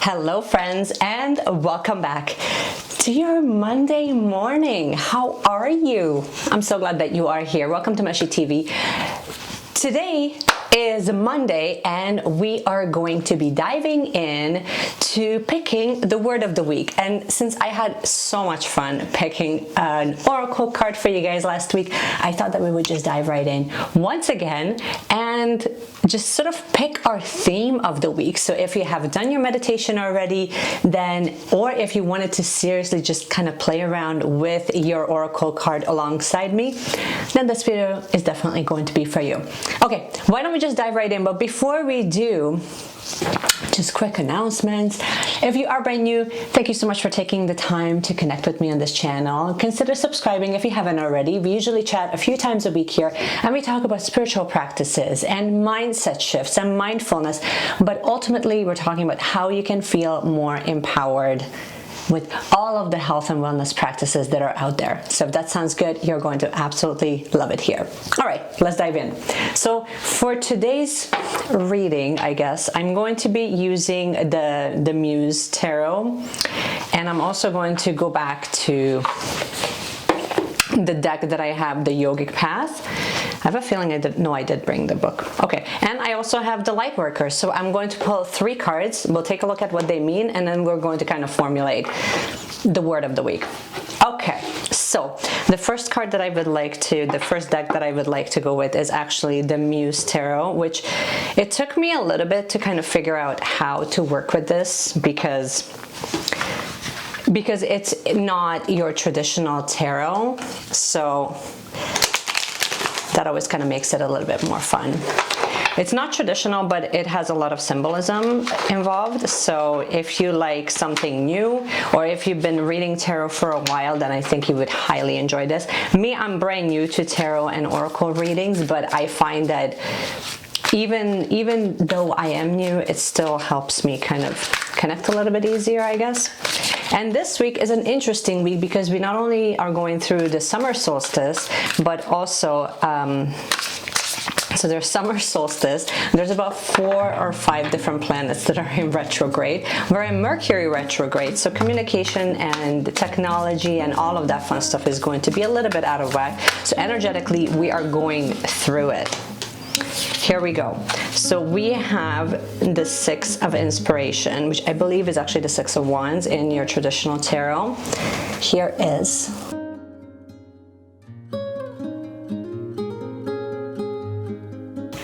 Hello friends, and welcome back to your Monday morning. How are you? I'm so glad that you are here. Welcome to Meshi TV. Today is Monday and we are going to be diving in to picking the word of the week. And since I had so much fun picking an oracle card for you guys last week, I thought that we would just dive right in once again and just sort of pick our theme of the week. So if you have done your meditation already, then, or if you wanted to seriously just kind of play around with your oracle card alongside me, then this video is definitely going to be for you. Okay, why don't we just dive right in? But before we do, just quick announcements. If you are brand new, thank you so much for taking the time to connect with me on this channel. Consider subscribing if you haven't already. We usually chat a few times a week here and we talk about spiritual practices and mindset shifts and mindfulness, but ultimately we're talking about how you can feel more empowered with all of the health and wellness practices that are out there. So if that sounds good, you're going to absolutely love it here. All right, let's dive in. So for today's reading, I guess, I'm going to be using the Muse Tarot, and I'm also going to go back to the deck that I have, the Yogic Path. I have a feeling I did bring the book. Okay, and I also have the light workers. So I'm going to pull 3 cards. We'll take a look at what they mean, and then we're going to kind of formulate the word of the week. Okay, so the first card that I would like to, the first deck that I would like to go with is actually the Muse Tarot, which it took me a little bit to kind of figure out how to work with this because it's not your traditional tarot. So that always kind of makes it a little bit more fun. It's not traditional, but it has a lot of symbolism involved. So if you like something new, or if you've been reading tarot for a while, then I think you would highly enjoy this. Me, I'm brand new to tarot and oracle readings, but I find that even though I am new, it still helps me kind of connect a little bit easier, I guess. And this week is an interesting week because we not only are going through the summer solstice, but also so there's summer solstice. There's about 4 or 5 different planets that are in retrograde. We're in Mercury retrograde, so communication and technology and all of that fun stuff is going to be a little bit out of whack. So energetically, we are going through it. Here we go. So we have the 6 of Inspiration, which I believe is actually the 6 of Wands in your traditional tarot. Here is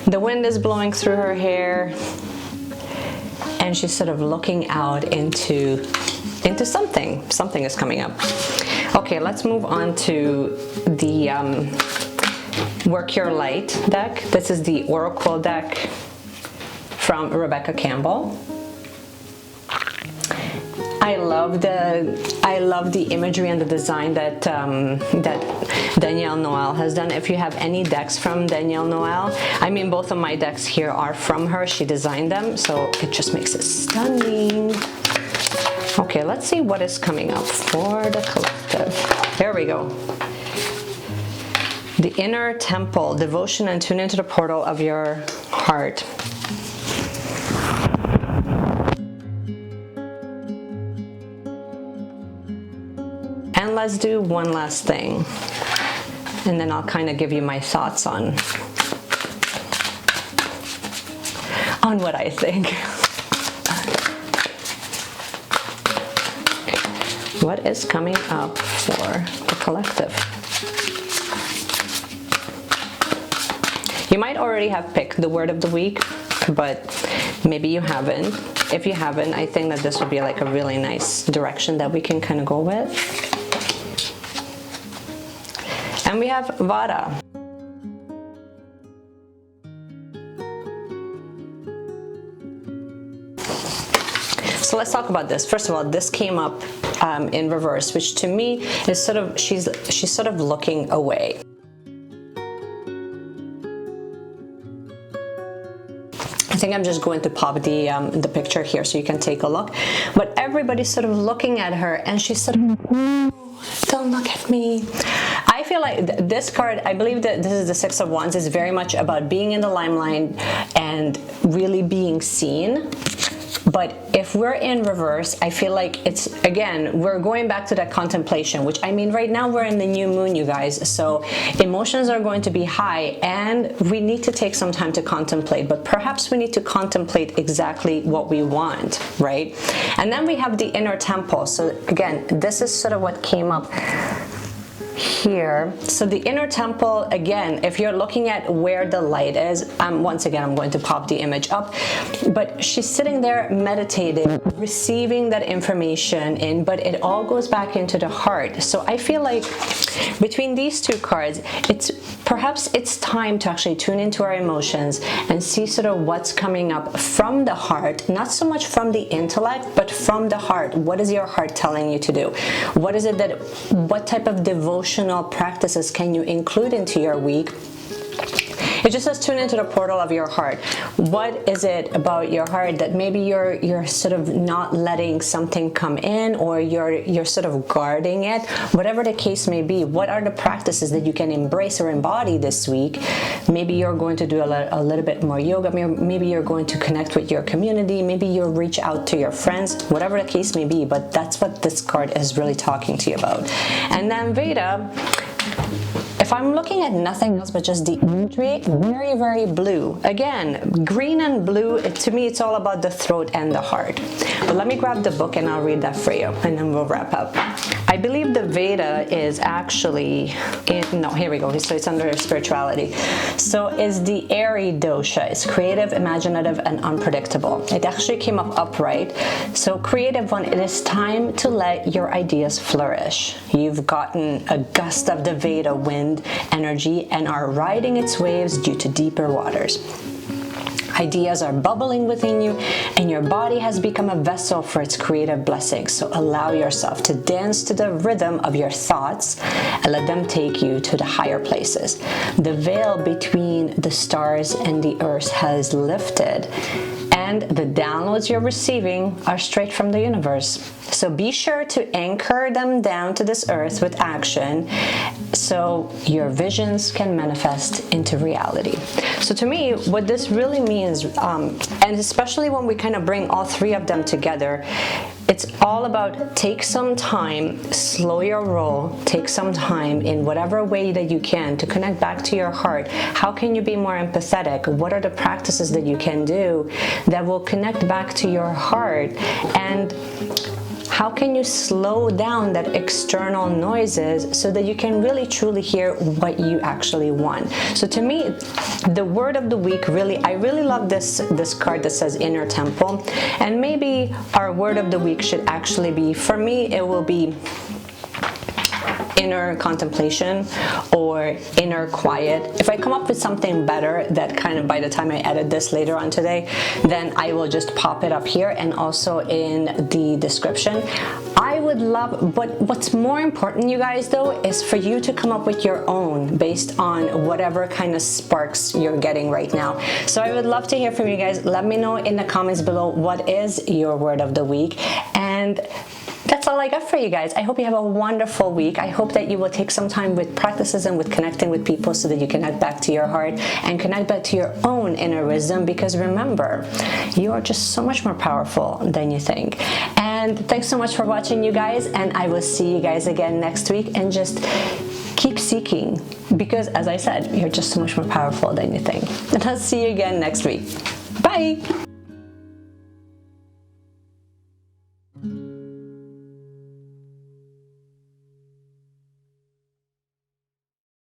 the wind is blowing through her hair, and she's sort of looking out into something. Something is coming up. Okay, let's move on to the Work Your Light deck. This is the Oracle deck from Rebecca Campbell. I love the imagery and the design that Danielle Noel has done. If you have any decks from Danielle Noel, I mean, both of my decks here are from her. She designed them, so it just makes it stunning. Okay, let's see what is coming up for the collective. Here we go. The Inner Temple, devotion, and tune into the portal of your heart. And let's do one last thing, and then I'll kind of give you my thoughts on what I think. What is coming up for the collective? You might already have picked the word of the week, but maybe you haven't. If you haven't, I think that this would be like a really nice direction that we can kind of go with. And we have Vada. So let's talk about this. First of all, this came up in reverse, which to me is sort of, she's sort of looking away. I think I'm just going to pop the picture here so you can take a look. But everybody's sort of looking at her, and she's sort of, don't look at me. I feel like this card, I believe that this is the 6 of Wands, is very much about being in the limelight and really being seen. But if we're in reverse, I feel like it's, again, we're going back to that contemplation, which, I mean, right now we're in the new moon, you guys. So emotions are going to be high and we need to take some time to contemplate, but perhaps we need to contemplate exactly what we want, right? And then we have the inner temple. So again, this is sort of what came up here. So the inner temple, again, if you're looking at where the light is, once again, I'm going to pop the image up, but she's sitting there meditating, receiving that information in, but it all goes back into the heart. So I feel like between these two cards, perhaps it's time to actually tune into our emotions and see sort of what's coming up from the heart, not so much from the intellect, but from the heart. What is your heart telling you to do? What is it what type of devotional practices can you include into your week? It just says tune into the portal of your heart. What is it about your heart that maybe you're sort of not letting something come in, or you're sort of guarding it? Whatever the case may be, what are the practices that you can embrace or embody this week? Maybe you're going to do a little bit more yoga. Maybe you're going to connect with your community. Maybe you'll reach out to your friends, whatever the case may be. But that's what this card is really talking to you about. And then Veda, if I'm looking at nothing else but just the imagery, very, very blue. Again, green and blue, to me, it's all about the throat and the heart. But let me grab the book and I'll read that for you, and then we'll wrap up. I believe the Veda is actually, here we go. So it's under spirituality. So is the Airy dosha. It's creative, imaginative, and unpredictable. It actually came up upright. So creative one, it is time to let your ideas flourish. You've gotten a gust of the Veda wind energy and are riding its waves due to deeper waters. Ideas are bubbling within you, and your body has become a vessel for its creative blessings. So allow yourself to dance to the rhythm of your thoughts and let them take you to the higher places. The veil between the stars and the earth has lifted, and the downloads you're receiving are straight from the universe. So be sure to anchor them down to this earth with action so your visions can manifest into reality. So to me, what this really means, and especially when we kind of bring all three of them together, it's all about take some time, slow your roll, take some time in whatever way that you can to connect back to your heart. How can you be more empathetic? What are the practices that you can do that will connect back to your heart? And how can you slow down that external noises so that you can really truly hear what you actually want? So to me, the word of the week, I really love this card that says inner temple. And maybe our word of the week should actually be, for me, it will be inner contemplation or inner quiet. If I come up with something better that kind of by the time I edit this later on today, then I will just pop it up here and also in the description. I would love, but what's more important, you guys, though, is for you to come up with your own based on whatever kind of sparks you're getting right now. So I would love to hear from you guys. Let me know in the comments below what is your word of the week. And that's all I got for you guys. I hope you have a wonderful week. I hope that you will take some time with practices and with connecting with people so that you connect back to your heart and connect back to your own inner wisdom, because remember, you are just so much more powerful than you think. And thanks so much for watching, you guys, and I will see you guys again next week. And just keep seeking, because as I said, you're just so much more powerful than you think. And I'll see you again next week. Bye!